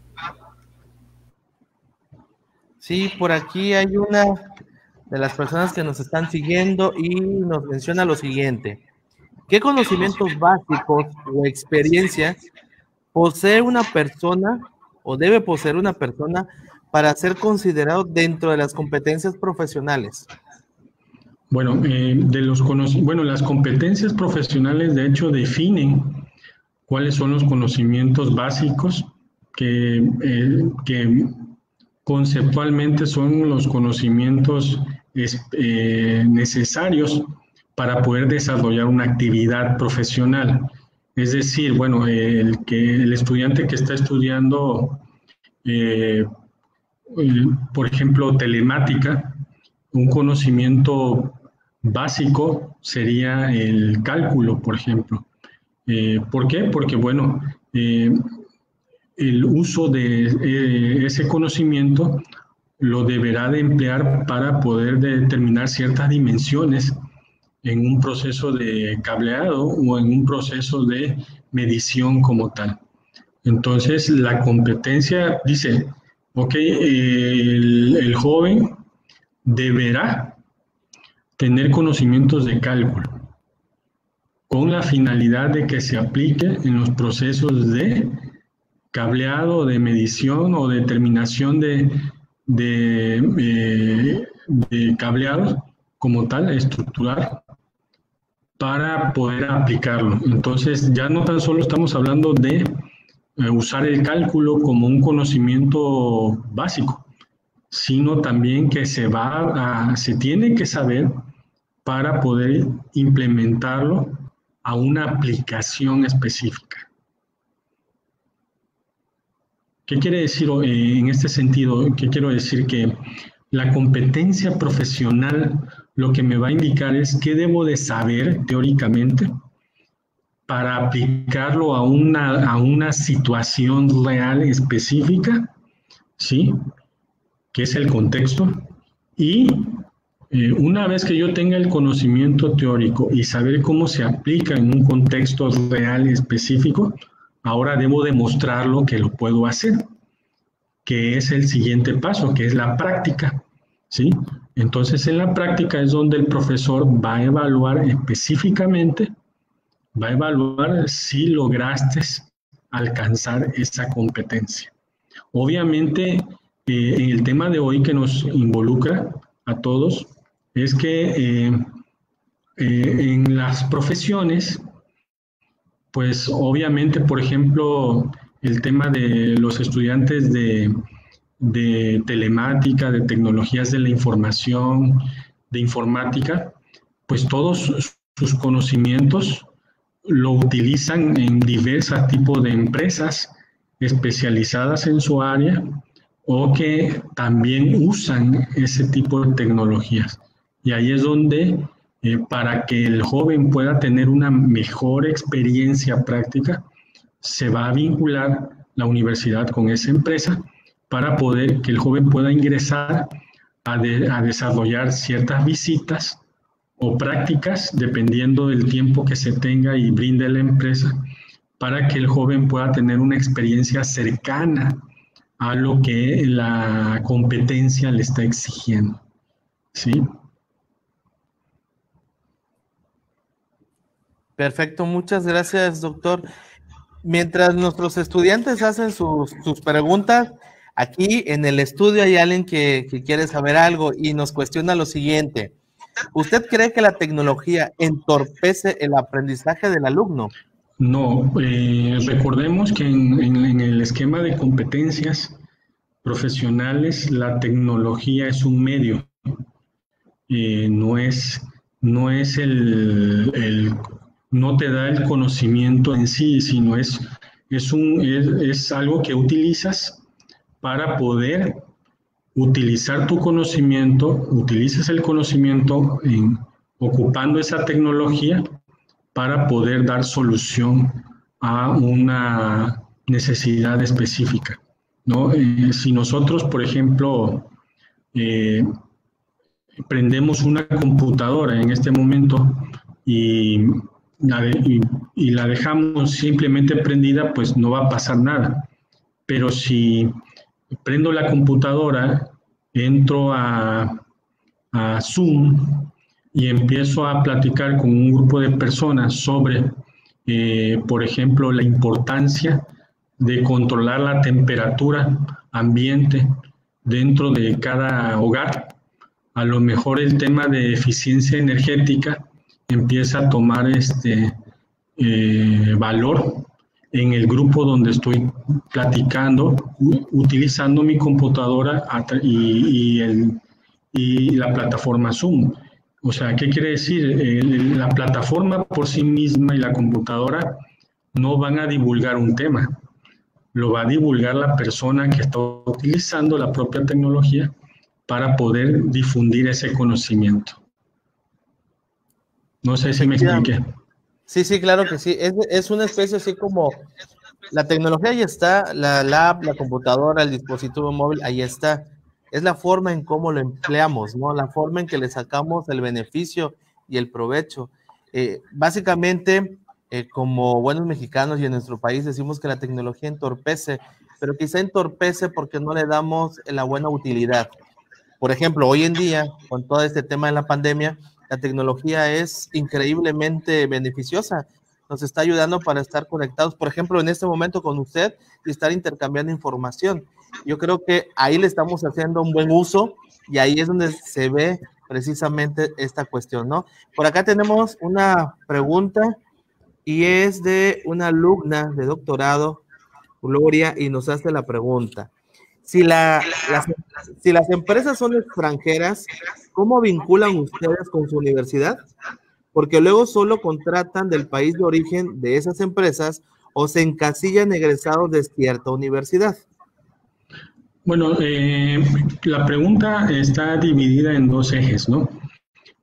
Sí, por aquí hay una de las personas que nos están siguiendo y nos menciona lo siguiente. ¿Qué conocimientos básicos o experiencia posee una persona o debe poseer una persona para ser considerado dentro de las competencias profesionales? Bueno, las competencias profesionales de hecho definen cuáles son los conocimientos básicos que conceptualmente son los conocimientos necesarios para poder desarrollar una actividad profesional. Es decir, bueno, el estudiante que está estudiando, por ejemplo, telemática, un conocimiento básico sería el cálculo, por ejemplo. ¿Por qué? Porque, bueno, el uso de ese conocimiento lo deberá de emplear para poder determinar ciertas dimensiones en un proceso de cableado o en un proceso de medición como tal. Entonces, la competencia dice, ok, el joven deberá tener conocimientos de cálculo con la finalidad de que se aplique en los procesos de cableado, de medición o determinación de cableados como tal, estructural, para poder aplicarlo. Entonces, ya no tan solo estamos hablando de usar el cálculo como un conocimiento básico, sino también que se tiene que saber para poder implementarlo a una aplicación específica. ¿Qué quiere decir en este sentido? ¿Qué quiero decir? Que la competencia profesional lo que me va a indicar es qué debo de saber teóricamente para aplicarlo a una situación real específica, ¿sí? Que es el contexto. Y una vez que yo tenga el conocimiento teórico y saber cómo se aplica en un contexto real específico, ahora debo demostrarlo que lo puedo hacer, que es el siguiente paso, que es la práctica, ¿sí? Entonces, en la práctica es donde el profesor va a evaluar específicamente, va a evaluar si lograste alcanzar esa competencia. Obviamente, en el tema de hoy que nos involucra a todos, es que en las profesiones, pues obviamente, por ejemplo, el tema de los estudiantes de telemática, de tecnologías de la información, de informática, pues todos sus conocimientos lo utilizan en diversos tipos de empresas especializadas en su área o que también usan ese tipo de tecnologías. Y ahí es donde, para que el joven pueda tener una mejor experiencia práctica, se va a vincular la universidad con esa empresa para poder que el joven pueda ingresar a desarrollar ciertas visitas o prácticas, dependiendo del tiempo que se tenga y brinde la empresa, para que el joven pueda tener una experiencia cercana a lo que la competencia le está exigiendo, ¿sí? Perfecto, muchas gracias, doctor. Mientras nuestros estudiantes hacen sus preguntas, aquí en el estudio hay alguien que quiere saber algo y nos cuestiona lo siguiente. ¿Usted cree que la tecnología entorpece el aprendizaje del alumno? No, recordemos que en el esquema de competencias profesionales, la tecnología es un medio, no te da el conocimiento en sí, sino es algo que utilizas para poder utilizar tu conocimiento, utilizas el conocimiento ocupando esa tecnología para poder dar solución a una necesidad específica, ¿no? Si nosotros, por ejemplo, prendemos una computadora en este momento y la dejamos simplemente prendida, pues no va a pasar nada. Pero si prendo la computadora, entro a Zoom y empiezo a platicar con un grupo de personas sobre, por ejemplo, la importancia de controlar la temperatura ambiente dentro de cada hogar, a lo mejor el tema de eficiencia energética empieza a tomar valor en el grupo donde estoy platicando, utilizando mi computadora y la plataforma Zoom. O sea, ¿qué quiere decir? La plataforma por sí misma y la computadora no van a divulgar un tema, lo va a divulgar la persona que está utilizando la propia tecnología para poder difundir ese conocimiento. No sé si me expliqué. Sí, claro que sí. Es una especie así como la tecnología ahí está, la lab, la computadora, el dispositivo móvil, ahí está. Es la forma en cómo lo empleamos, ¿no? La forma en que le sacamos el beneficio y el provecho. Básicamente, como buenos mexicanos y en nuestro país decimos que la tecnología entorpece, pero quizá entorpece porque no le damos la buena utilidad. Por ejemplo, hoy en día, con todo este tema de la pandemia, la tecnología es increíblemente beneficiosa. Nos está ayudando para estar conectados, por ejemplo, en este momento con usted y estar intercambiando información. Yo creo que ahí le estamos haciendo un buen uso y ahí es donde se ve precisamente esta cuestión, ¿no? Por acá tenemos una pregunta y es de una alumna de doctorado, Gloria, y nos hace la pregunta. Si las empresas son extranjeras, ¿cómo vinculan ustedes con su universidad? Porque luego solo contratan del país de origen de esas empresas o se encasillan egresados de cierta universidad. Bueno, la pregunta está dividida en dos ejes, ¿no?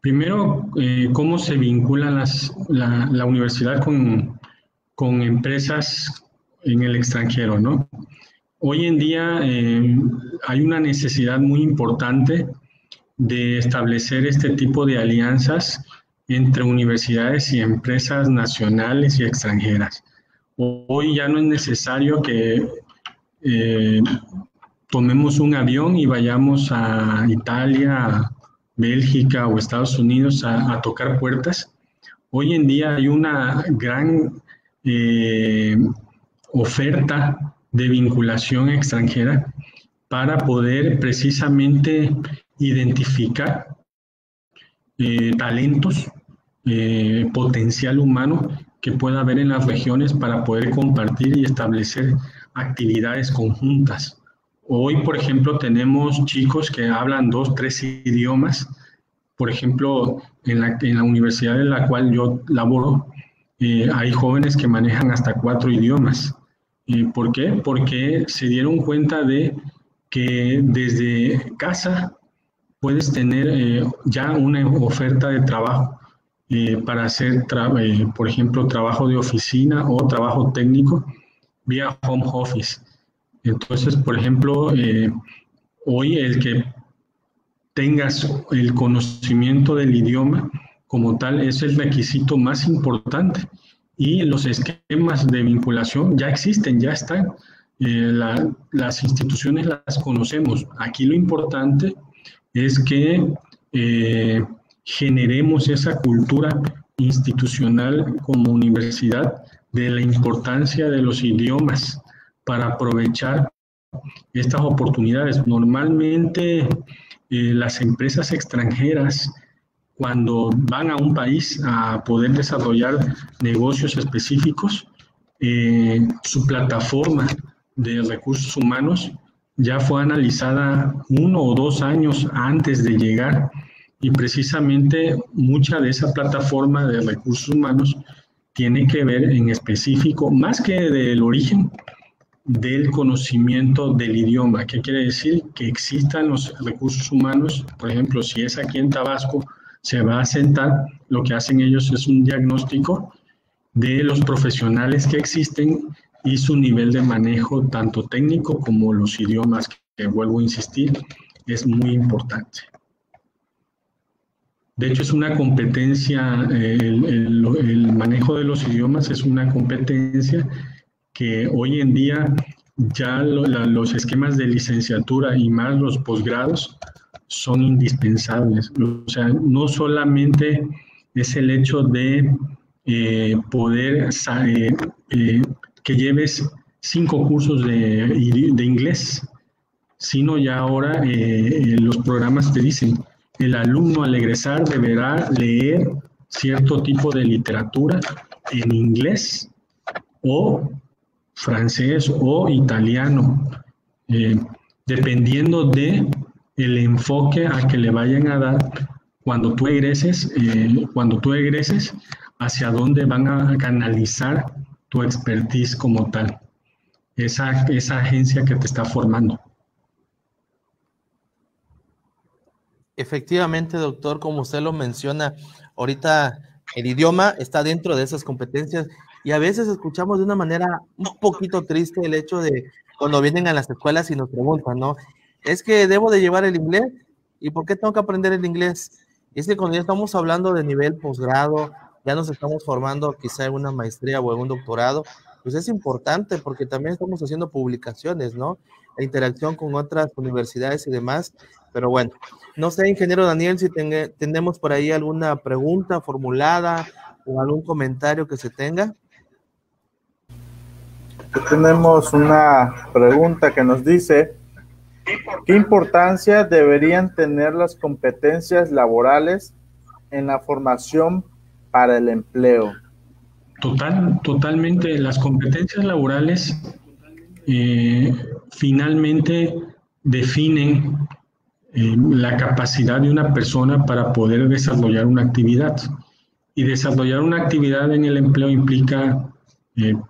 Primero, ¿cómo se vincula la universidad con empresas en el extranjero, ¿no? Hoy en día hay una necesidad muy importante de establecer este tipo de alianzas entre universidades y empresas nacionales y extranjeras. Hoy ya no es necesario que tomemos un avión y vayamos a Italia, Bélgica o Estados Unidos a tocar puertas. Hoy en día hay una gran oferta de vinculación extranjera para poder precisamente identificar talentos, potencial humano que pueda haber en las regiones para poder compartir y establecer actividades conjuntas. Hoy, por ejemplo, tenemos chicos que hablan 2, 3 idiomas. Por ejemplo, en la universidad en la cual yo laboro, hay jóvenes que manejan hasta 4 idiomas. ¿Por qué? Porque se dieron cuenta de que desde casa puedes tener ya una oferta de trabajo para hacer, por ejemplo, trabajo de oficina o trabajo técnico vía home office. Entonces, por ejemplo, hoy el que tengas el conocimiento del idioma como tal es el requisito más importante. Y los esquemas de vinculación ya existen, ya están. Las instituciones las conocemos. Aquí lo importante es que generemos esa cultura institucional como universidad de la importancia de los idiomas para aprovechar estas oportunidades. Normalmente las empresas extranjeras, cuando van a un país a poder desarrollar negocios específicos, su plataforma de recursos humanos ya fue analizada 1 o 2 años antes de llegar y precisamente mucha de esa plataforma de recursos humanos tiene que ver en específico, más que del origen, del conocimiento del idioma. ¿Qué quiere decir? Que existan los recursos humanos. Por ejemplo, si es aquí en Tabasco, se va a sentar, lo que hacen ellos es un diagnóstico de los profesionales que existen y su nivel de manejo, tanto técnico como los idiomas, que vuelvo a insistir, es muy importante. De hecho, es una competencia, el manejo de los idiomas es una competencia que hoy en día ya los esquemas de licenciatura y más los posgrados son indispensables. O sea, no solamente es el hecho de poder que lleves 5 cursos de inglés, sino ya ahora los programas te dicen, el alumno al egresar deberá leer cierto tipo de literatura en inglés o francés o italiano, dependiendo de el enfoque a que le vayan a dar cuando tú egreses, hacia dónde van a canalizar tu expertise como tal, esa agencia que te está formando. Efectivamente, doctor, como usted lo menciona, ahorita el idioma está dentro de esas competencias y a veces escuchamos de una manera un poquito triste el hecho de cuando vienen a las escuelas y nos preguntan, ¿no? Es que debo de llevar el inglés, ¿y por qué tengo que aprender el inglés? Y es que cuando ya estamos hablando de nivel posgrado, ya nos estamos formando quizá en una maestría o en un doctorado, pues es importante porque también estamos haciendo publicaciones, ¿no? La interacción con otras universidades y demás. Pero bueno, no sé, ingeniero Daniel, si tenemos por ahí alguna pregunta formulada o algún comentario que se tenga. Aquí tenemos una pregunta que nos dice: ¿qué importancia deberían tener las competencias laborales en la formación para el empleo? Totalmente. Las competencias laborales finalmente definen la capacidad de una persona para poder desarrollar una actividad. Y desarrollar una actividad en el empleo implica,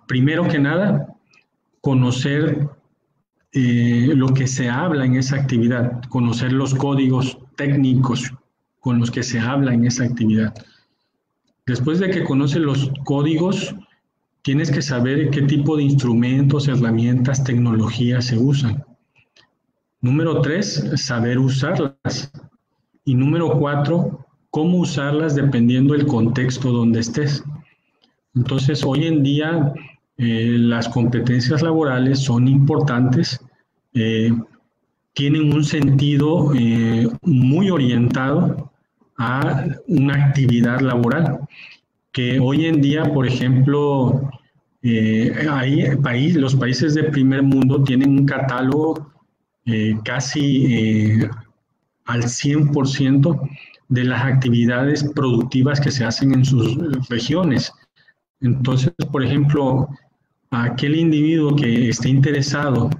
primero que nada, conocer lo que se habla en esa actividad, conocer los códigos técnicos con los que se habla en esa actividad. Después de que conoces los códigos, tienes que saber qué tipo de instrumentos, herramientas, tecnologías se usan. Número 3, saber usarlas. Y número 4, cómo usarlas dependiendo del contexto donde estés. Entonces, hoy en día, las competencias laborales son importantes, tienen un sentido muy orientado a una actividad laboral, que hoy en día, por ejemplo, los países de primer mundo tienen un catálogo casi al 100% de las actividades productivas que se hacen en sus regiones. Entonces, por ejemplo, aquel individuo que esté interesado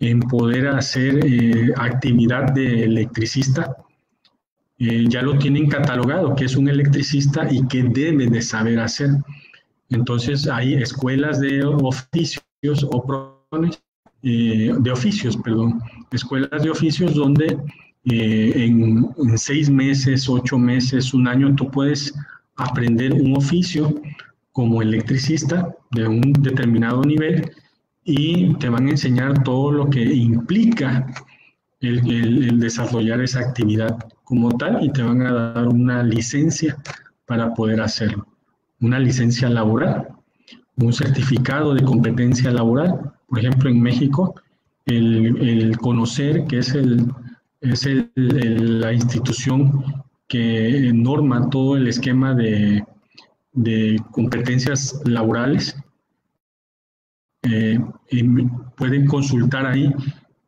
en poder hacer actividad de electricista, ya lo tienen catalogado, que es un electricista y que debe de saber hacer. Entonces, hay escuelas de oficios escuelas de oficios donde en 6 meses, 8 meses, un año, tú puedes aprender un oficio como electricista de un determinado nivel y te van a enseñar todo lo que implica el desarrollar esa actividad como tal, y te van a dar una licencia para poder hacerlo, una licencia laboral, un certificado de competencia laboral. Por ejemplo, en México, el CONOCER, que es la institución que norma todo el esquema de competencias laborales, y pueden consultar ahí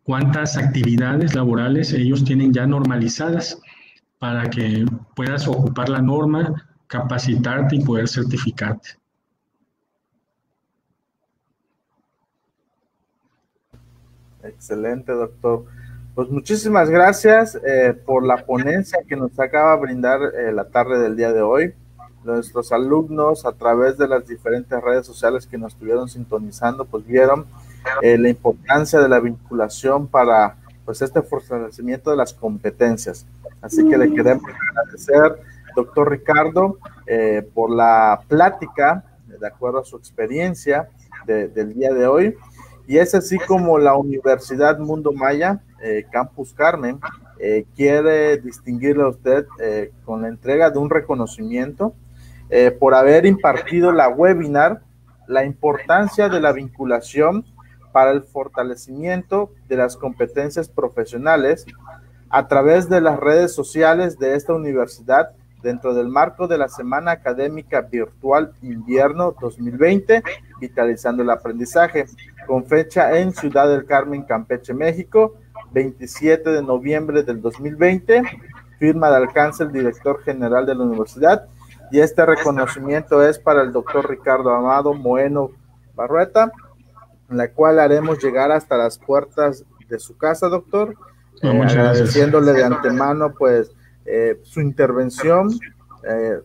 cuántas actividades laborales ellos tienen ya normalizadas para que puedas ocupar la norma, capacitarte y poder certificarte. Excelente, doctor. Pues muchísimas gracias por la ponencia que nos acaba de brindar la tarde del día de hoy. Nuestros alumnos, a través de las diferentes redes sociales que nos estuvieron sintonizando, pues vieron la importancia de la vinculación para pues este fortalecimiento de las competencias. Así que le queremos agradecer, doctor Ricardo, por la plática, de acuerdo a su experiencia del día de hoy. Y es así como la Universidad Mundo Maya, Campus Carmen, quiere distinguirle a usted con la entrega de un reconocimiento por haber impartido la webinar La importancia de la vinculación para el fortalecimiento de las competencias profesionales a través de las redes sociales de esta universidad dentro del marco de la Semana Académica Virtual Invierno 2020, Vitalizando el Aprendizaje, con fecha en Ciudad del Carmen, Campeche, México, 27 de noviembre del 2020, firma de alcance el director general de la universidad, y este reconocimiento es para el doctor Ricardo Amado Moeno Barrueta, la cual haremos llegar hasta las puertas de su casa, doctor, agradeciéndole de antemano pues su intervención,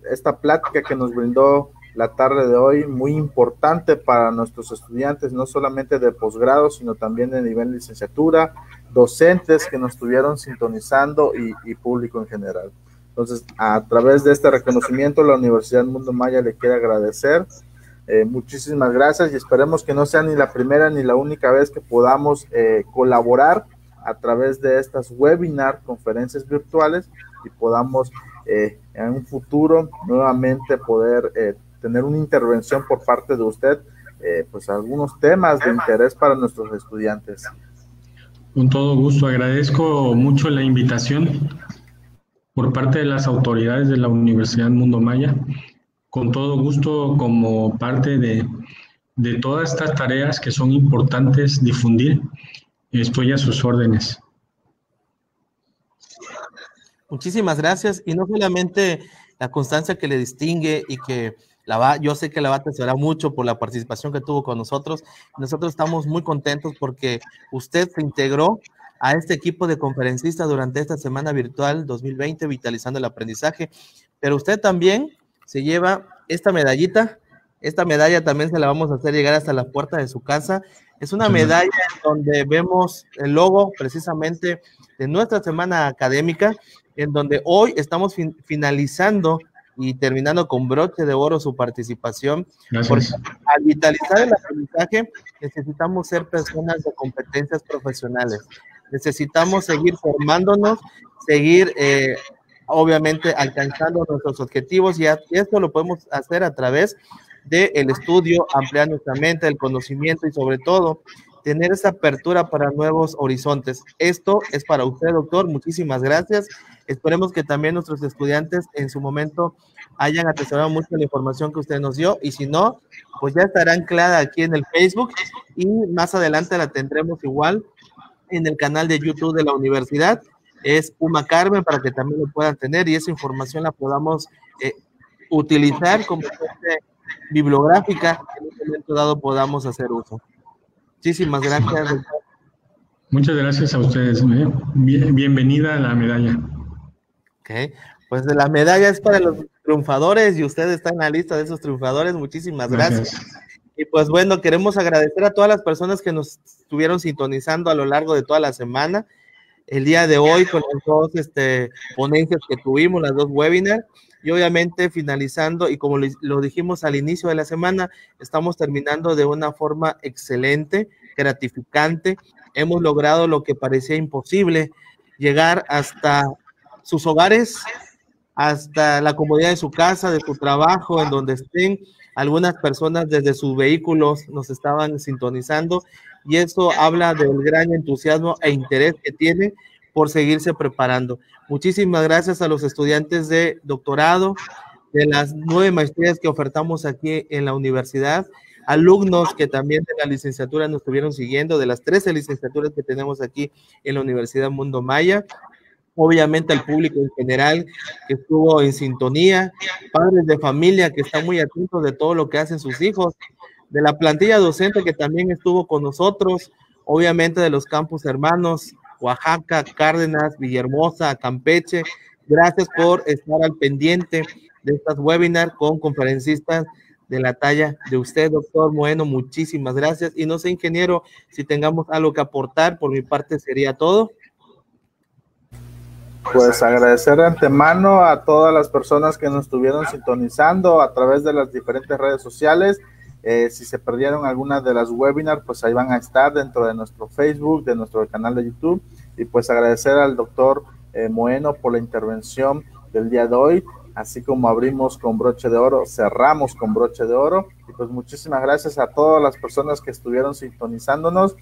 esta plática que nos brindó la tarde de hoy, muy importante para nuestros estudiantes, no solamente de posgrado, sino también de nivel licenciatura, docentes que nos estuvieron sintonizando y público en general. Entonces, a través de este reconocimiento, la Universidad Mundo Maya le quiere agradecer. Muchísimas gracias y esperemos que no sea ni la primera ni la única vez que podamos colaborar a través de estas webinar, conferencias virtuales, y podamos en un futuro nuevamente poder tener una intervención por parte de usted, pues algunos temas de interés para nuestros estudiantes. Con todo gusto, agradezco mucho la invitación por parte de las autoridades de la Universidad Mundo Maya. Con todo gusto, como parte de todas estas tareas que son importantes difundir, estoy a sus órdenes. Muchísimas gracias, y no solamente la constancia que le distingue y que yo sé que la va a atesorar mucho por la participación que tuvo con nosotros. Nosotros estamos muy contentos porque usted se integró a este equipo de conferencistas durante esta semana virtual 2020, Vitalizando el Aprendizaje, pero usted también se lleva esta medallita. Esta medalla también se la vamos a hacer llegar hasta la puerta de su casa. Es una medalla donde vemos el logo precisamente de nuestra semana académica, en donde hoy estamos finalizando y terminando con broche de oro su participación. Gracias. Porque al vitalizar el aprendizaje necesitamos ser personas de competencias profesionales. Necesitamos seguir formándonos, seguir obviamente alcanzando nuestros objetivos, y esto lo podemos hacer a través del estudio, ampliar nuestra mente, el conocimiento y sobre todo tener esa apertura para nuevos horizontes. Esto es para usted, doctor. Muchísimas gracias. Esperemos que también nuestros estudiantes en su momento hayan atesorado mucho la información que usted nos dio, y si no, pues ya estará anclada aquí en el Facebook, y más adelante la tendremos igual en el canal de YouTube de la universidad. Es Puma Carmen, para que también lo puedan tener y esa información la podamos utilizar como fuente bibliográfica, que en un momento dado podamos hacer uso. Muchísimas gracias, doctor. Muchas gracias a ustedes. Bienvenida a la medalla. Ok, pues la medalla es para los triunfadores y usted está en la lista de esos triunfadores. Muchísimas gracias. Y pues bueno, queremos agradecer a todas las personas que nos estuvieron sintonizando a lo largo de toda la semana. El día de hoy con las dos ponencias que tuvimos, las dos webinars, y obviamente finalizando, y como lo dijimos al inicio de la semana, estamos terminando de una forma excelente, gratificante. Hemos logrado lo que parecía imposible, llegar hasta sus hogares, hasta la comodidad de su casa, de su trabajo, en donde estén. Algunas personas desde sus vehículos nos estaban sintonizando, y eso habla del gran entusiasmo e interés que tienen por seguirse preparando. Muchísimas gracias a los estudiantes de doctorado, de las 9 maestrías que ofertamos aquí en la universidad, alumnos que también de la licenciatura nos estuvieron siguiendo, de las 13 licenciaturas que tenemos aquí en la Universidad Mundo Maya, obviamente al público en general que estuvo en sintonía, padres de familia que están muy atentos de todo lo que hacen sus hijos, de la plantilla docente que también estuvo con nosotros, obviamente de los campus hermanos, Oaxaca, Cárdenas, Villahermosa, Campeche. Gracias por estar al pendiente de estas webinars con conferencistas de la talla de usted, doctor Moeno. Muchísimas gracias. Y no sé, ingeniero, si tengamos algo que aportar, por mi parte sería todo. Pues agradecer de antemano a todas las personas que nos estuvieron sintonizando a través de las diferentes redes sociales. Si se perdieron algunas de las webinars, pues ahí van a estar dentro de nuestro Facebook, de nuestro canal de YouTube. Y pues agradecer al doctor Moeno por la intervención del día de hoy. Así como abrimos con broche de oro, cerramos con broche de oro. Y pues muchísimas gracias a todas las personas que estuvieron sintonizándonos.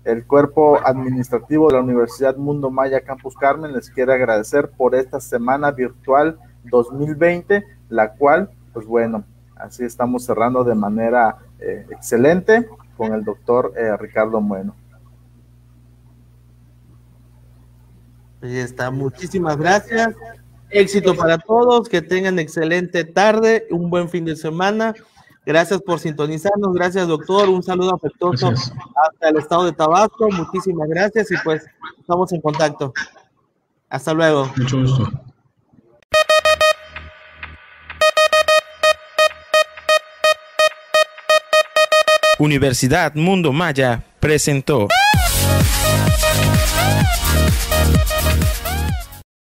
El cuerpo administrativo de la Universidad Mundo Maya Campus Carmen les quiere agradecer por esta semana virtual 2020, la cual, pues bueno, así estamos cerrando de manera excelente con el doctor Ricardo Moeno. Ahí está, muchísimas gracias. Éxito para todos, que tengan excelente tarde, un buen fin de semana. Gracias por sintonizarnos, gracias doctor, un saludo afectuoso hasta el estado de Tabasco, muchísimas gracias y pues estamos en contacto. Hasta luego. Mucho gusto. Universidad Mundo Maya presentó.